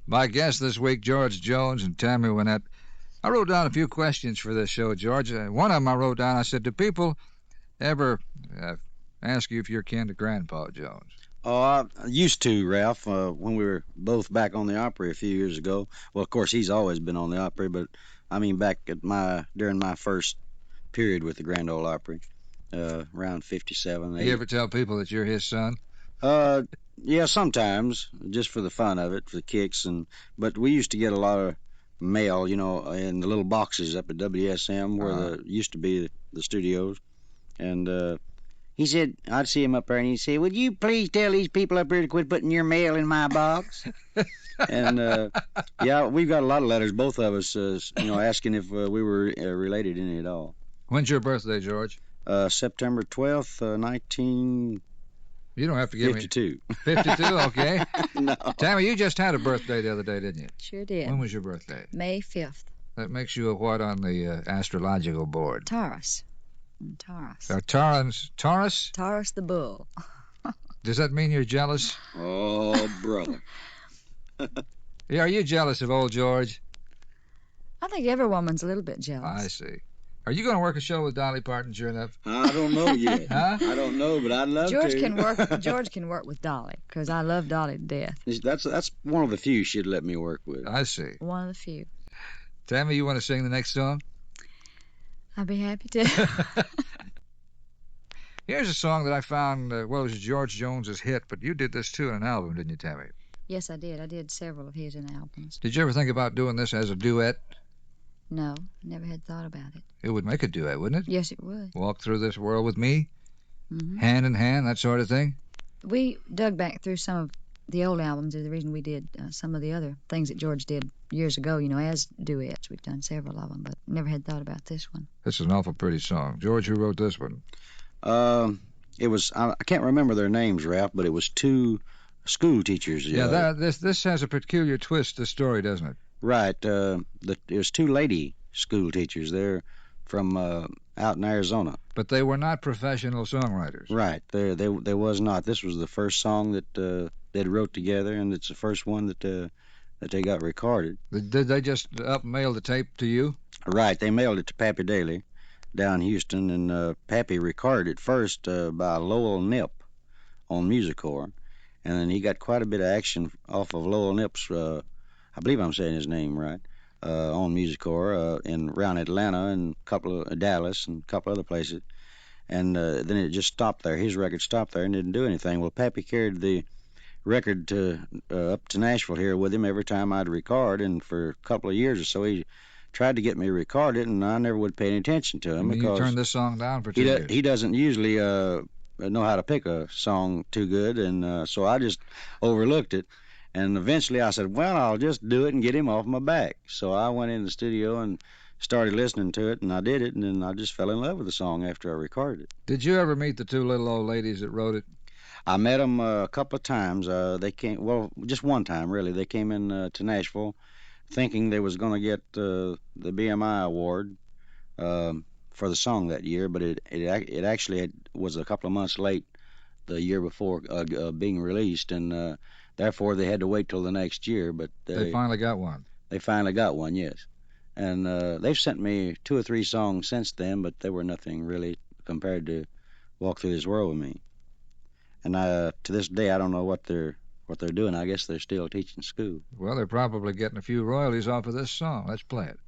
My guests this week, George Jones and Tammy Wynette. I wrote down a few questions for this show, George. One of them I wrote down, I said, do people ever ask you if you're kin to Grandpa Jones? Oh, I used to, Ralph, when we were both back on the Opry a few years ago. Well, of course, he's always been on the Opry, but I mean back at during my first period with the Grand Ole Opry, around 57, You 8. ever tell people that you're his son? Uh, yeah, sometimes, just for the fun of it, for the kicks, but we used to get a lot of mail, in the little boxes up at WSM where the used to be the studios, and he said, I'd see him up there, and he'd say, would you please tell these people up here to quit putting your mail in my box? And, yeah, we've got a lot of letters, both of us, asking if we were related any at all. When's your birthday, George? September 12th, 1952. You don't have to give 52. me 52, okay. No. Tammy, you just had a birthday the other day, didn't you? Sure did. When was your birthday? May 5th. That makes you a what on the astrological board? Taurus. Taurus. Taurus? Taurus the bull. Does that mean you're jealous? Oh, brother. Yeah, are you jealous of old George? I think every woman's a little bit jealous. I see. Are you going to work a show with Dolly Parton, sure enough? I don't know yet. Huh? I don't know, but I'd love George to. George can work with Dolly, because I love Dolly to death. That's one of the few she'd let me work with. I see. One of the few. Tammy, you want to sing the next song? I'd be happy to. Here's a song that I found, it was George Jones's hit, but you did this too in an album, didn't you, Tammy? Yes, I did. I did several of his in albums. Did you ever think about doing this as a duet? No, never had thought about it. It would make a duet, wouldn't it? Yes, it would. Walk through this world with me, Mm-hmm. hand in hand, that sort of thing? We dug back through some of the old albums is the reason we did some of the other things that George did years ago, as duets. We've done several of them, but never had thought about this one. This is an awful pretty song. George, who wrote this one? It was, I can't remember their names, Ralph, but it was two school teachers. Yeah, this has a peculiar twist, this story, doesn't it? Right. There's two lady school teachers. They're from out in Arizona. But they were not professional songwriters. Right. They was not. This was the first song that they wrote together, and it's the first one that they got recorded. Did they just mail the tape to you? Right. They mailed it to Pappy Daly down in Houston, and Pappy recorded it first by Lowell Nip on MusicCore, and then he got quite a bit of action off of Lowell Nip's, I believe I'm saying his name right, on MusicCore in around Atlanta and a couple of Dallas and a couple other places, and then it just stopped there. His record stopped there and didn't do anything. Well, Pappy carried the record up to Nashville here with him every time I'd record, and for a couple of years or so he tried to get me to record it, and I never would pay any attention to him. You turned this song down for 2 years. He doesn't usually know how to pick a song too good, and so I just overlooked it. And eventually I said, well, I'll just do it and get him off my back. So I went in the studio and started listening to it, and I did it, and then I just fell in love with the song after I recorded it. Did you ever meet the two little old ladies that wrote it? I met them a couple of times. They came, well, just one time, really. They came in to Nashville thinking they was going to get the BMI award for the song that year, but it actually was a couple of months late the year before being released, and therefore they had to wait till the next year. But they finally got one. They finally got one, yes. And they've sent me 2 or 3 songs since then, but they were nothing really compared to Walk Through This World with Me. And to this day, I don't know what they're doing. I guess they're still teaching school. Well, they're probably getting a few royalties off of this song. Let's play it.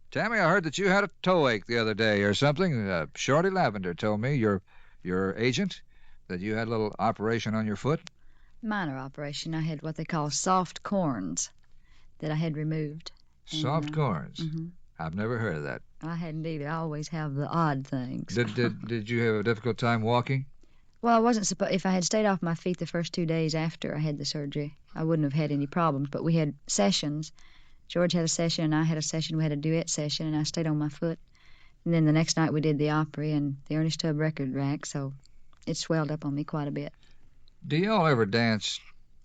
Tammy, I heard that you had a toe ache the other day or something. Shorty Lavender told me, your agent, that you had a little operation on your foot. Minor operation. I had what they call soft corns that I had removed. Soft corns? Mm-hmm. I've never heard of that. I hadn't either. I always have the odd things. Did you have a difficult time walking? Well, I wasn't supposed. If I had stayed off my feet the first 2 days after I had the surgery, I wouldn't have had any problems. But we had sessions. George had a session, and I had a session. We had a duet session, and I stayed on my foot. And then the next night we did the Opry and the Ernest Tubb record rack, so it swelled up on me quite a bit. Do y'all ever dance?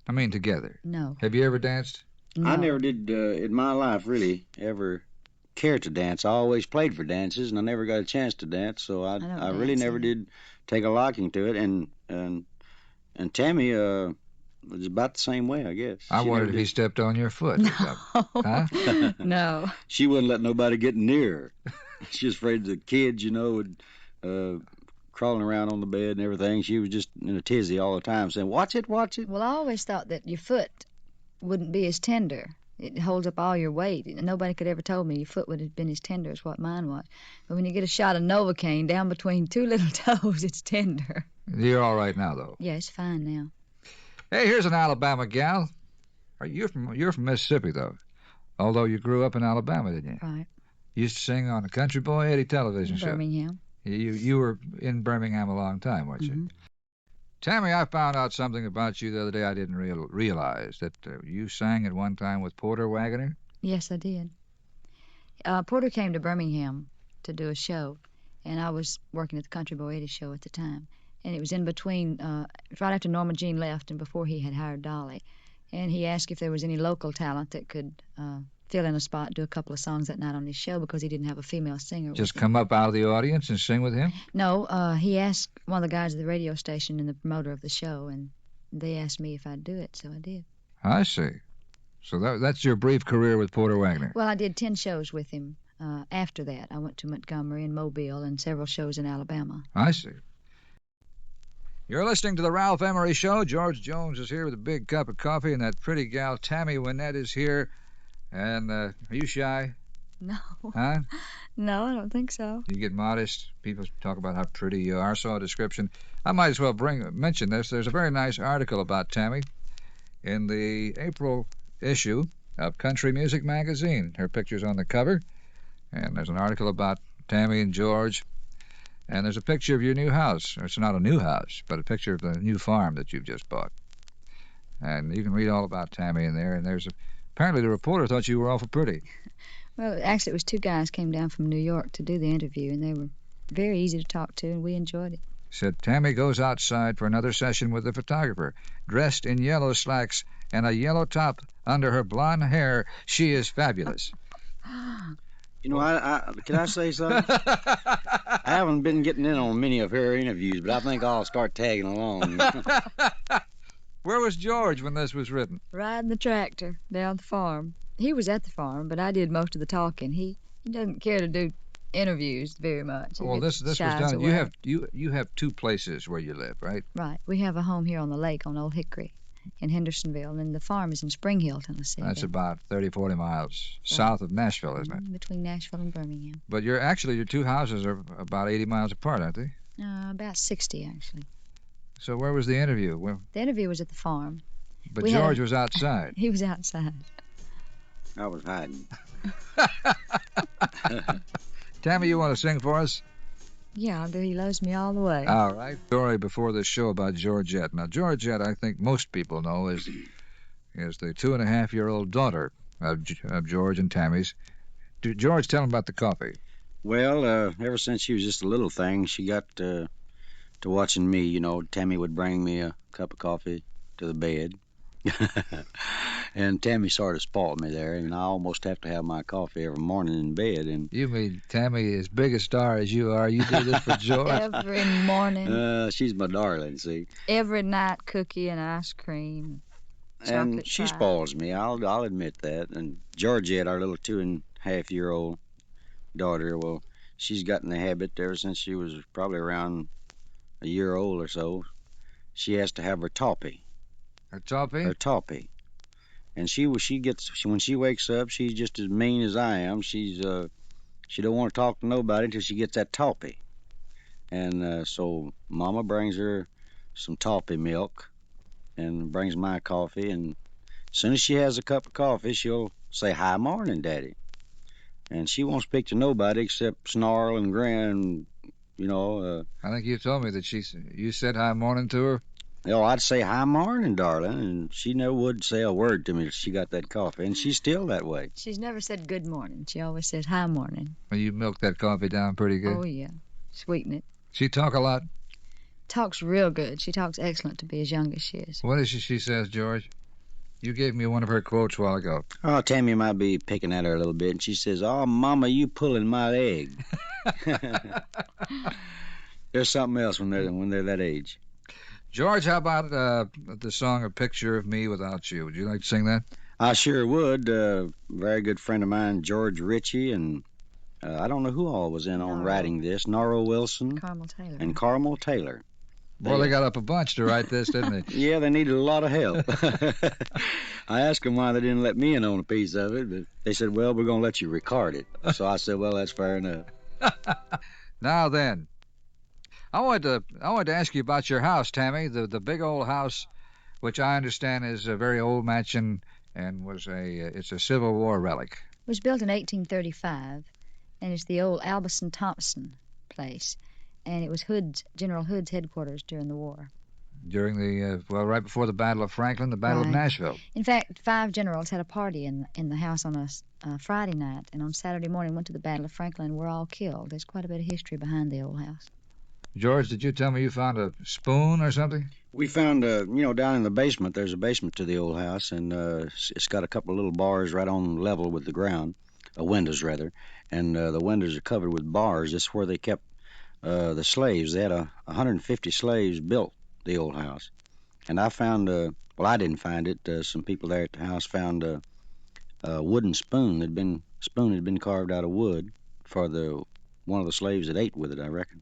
I mean, together? No. Have you ever danced? No. I never did in my life really ever care to dance. I always played for dances, and I never got a chance to dance, so I really never did take a liking to it. And Tammy, It's about the same way, I guess. I She wondered never if he did. stepped on your foot. No. Huh? No. She wouldn't let nobody get near her. She was afraid the kids, would crawling around on the bed and everything. She was just in a tizzy all the time, saying, "Watch it, watch it." Well, I always thought that your foot wouldn't be as tender. It holds up all your weight. Nobody could ever told me your foot would have been as tender as what mine was. But when you get a shot of Novocaine down between two little toes, it's tender. You're all right now, though. Yeah, it's fine now. Hey, here's an Alabama gal. You're from Mississippi, though. Although you grew up in Alabama, didn't you? Right. You used to sing on the Country Boy Eddie television show. Birmingham. You were in Birmingham a long time, weren't you? Mm-hmm. Tammy, I found out something about you the other day I didn't realize, that you sang at one time with Porter Wagoner. Yes, I did. Porter came to Birmingham to do a show, and I was working at the Country Boy Eddie show at the time. And it was in between, right after Norma Jean left and before he had hired Dolly. And he asked if there was any local talent that could fill in a spot, do a couple of songs that night on his show because he didn't have a female singer. Just with him. come up out of the audience and sing with him? No, he asked one of the guys at the radio station and the promoter of the show, and they asked me if I'd do it, so I did. I see. So that's your brief career with Porter Wagoner. Well, I did 10 shows with him. After that, I went to Montgomery and Mobile and several shows in Alabama. I see. You're listening to the Ralph Emery Show. George Jones is here with a big cup of coffee, and that pretty gal Tammy Wynette is here. And are you shy? No. Huh? No, I don't think so. You get modest. People talk about how pretty you are. I saw a description. I might as well mention this. There's a very nice article about Tammy in the April issue of Country Music Magazine. Her picture's on the cover, and there's an article about Tammy and George. And there's a picture of your new house. It's not a new house, but a picture of the new farm that you've just bought. And you can read all about Tammy in there. And apparently the reporter thought you were awful pretty. Well, actually, it was two guys came down from New York to do the interview, and they were very easy to talk to, and we enjoyed it. Said Tammy goes outside for another session with the photographer, dressed in yellow slacks and a yellow top under her blonde hair. She is fabulous. Can I say something? I haven't been getting in on many of her interviews, but I think I'll start tagging along. Where was George when this was written? Riding the tractor down the farm. He was at the farm, but I did most of the talking. He doesn't care to do interviews very much. Well, this was done. You have two places where you live, right? Right. We have a home here on the lake on Old Hickory in Hendersonville, and then the farm is in Spring Hill, Tennessee. That's about 30, 40 miles south of Nashville, isn't it? Between Nashville and Birmingham. But your two houses are about 80 miles apart, aren't they? About 60, actually. So where was the interview? The interview was at the farm. But George was outside. He was outside. I was hiding. Tammy, you want to sing for us? Yeah, I'll do He Loves Me All the Way. All right. Story before this show about Georgette. Now, Georgette, I think most people know, is the 2.5-year-old daughter of George and Tammy's. George, tell them about the coffee. Well, ever since she was just a little thing, she got to watching me. Tammy would bring me a cup of coffee to the bed. And Tammy sort of spoiled me there, and I almost have to have my coffee every morning in bed. And you mean Tammy, as big a star as you are, you do this for George? Every morning. She's my darling, see. Every night, cookie and ice cream. And she spoils me, I'll admit that. And Georgette, our little 2.5-year-old daughter, well, she's gotten the habit ever since she was probably around a year old or so. She has to have her toppy. Her toppy? Her toppy. And when she wakes up, she's just as mean as I am. She don't want to talk to nobody until she gets that toppy. And so Mama brings her some toppy milk and brings my coffee. And as soon as she has a cup of coffee, she'll say, "Hi, morning, Daddy." And she won't speak to nobody except snarl and grin. I think you told me that you said hi morning to her. I'd say, "Hi, morning, darling," and she never would say a word to me till she got that coffee, and she's still that way. She's never said good morning. She always says hi morning. Well, you milked that coffee down pretty good. Oh, yeah. Sweeten it. She talk a lot? Talks real good. She talks excellent to be as young as she is. What is she says, George? You gave me one of her quotes a while ago. Oh, Tammy might be picking at her a little bit, and she says, "Oh, Mama, you pulling my leg." There's something else when they're that age. George, how about the song "A Picture of Me Without You"? Would you like to sing that? I sure would. Very good friend of mine, George Ritchie, and I don't know who all was in on Norro. writing this. Norro Wilson Carmel Taylor. and Carmel Taylor. Well, they got up a bunch to write this, didn't they? Yeah, they needed a lot of help. I asked them why they didn't let me in on a piece of it, but they said, well, we're going to let you record it. So I said, well, that's fair enough. Now then, I wanted to ask you about your house, Tammy, the big old house, which I understand is a very old mansion and it's a Civil War relic. It was built in 1835, and it's the old Albison Thompson place. And it was General Hood's headquarters during the war. During right before the Battle of Franklin, the Battle of Right. Nashville. In fact, 5 generals had a party in the house on a Friday night, and on Saturday morning went to the Battle of Franklin and were all killed. There's quite a bit of history behind the old house. George, did you tell me you found a spoon or something? We found, down in the basement, there's a basement to the old house, and it's got a couple of little bars right on level with the ground, windows rather, and the windows are covered with bars. That's where they kept the slaves. They had 150 slaves built the old house. And I found, I didn't find it. Some people there at the house found a wooden spoon. Spoon had been carved out of wood for one of the slaves that ate with it, I reckon.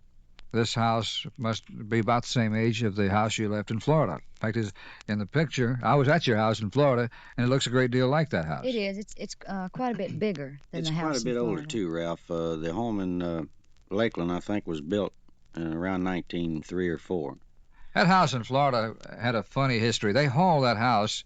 This house must be about the same age of the house you left in Florida. In fact, in the picture, I was at your house in Florida, and it looks a great deal like that house. It is. It's quite a bit bigger than the house. It's quite a bit in older, Florida. too, Ralph. The home in Lakeland, I think, was built around 1903 or 4. That house in Florida had a funny history. They hauled that house,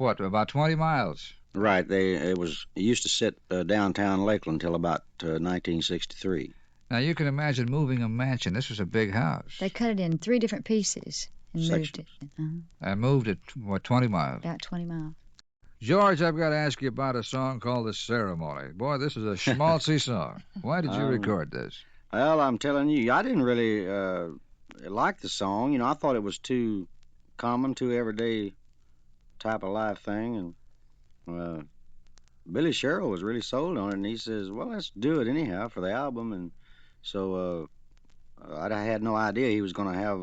about 20 miles? Right. It used to sit downtown Lakeland until about 1963. Now, you can imagine moving a mansion. This was a big house. They cut it in 3 different pieces and moved it. And moved it, 20 miles? About 20 miles. George, I've got to ask you about a song called The Ceremony. Boy, this is a schmaltzy song. Why did you record this? Well, I'm telling you, I didn't really like the song. I thought it was too common, too everyday type of life thing. And Billy Sherrill was really sold on it, and he says, well, let's do it anyhow for the album. And so I had no idea he was going to have,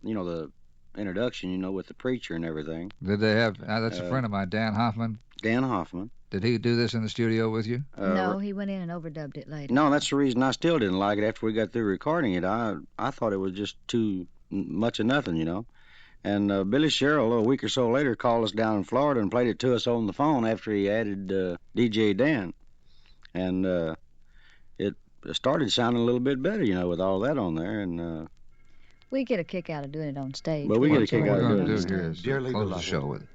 the introduction, with the preacher and everything. Did they have, that's a friend of mine, Dan Hoffman. Dan Hoffman. Did he do this in the studio with you? No, he went in and overdubbed it later. No, that's the reason I still didn't like it after we got through recording it. I thought it was just too much of nothing, And Billy Sherrill, a week or so later, called us down in Florida and played it to us on the phone after he added DJ Dan. And it started sounding a little bit better, with all that on there. And we get a kick out of doing it on stage. Well, we get a kick out of What we're doing going it to do here is close the show with it.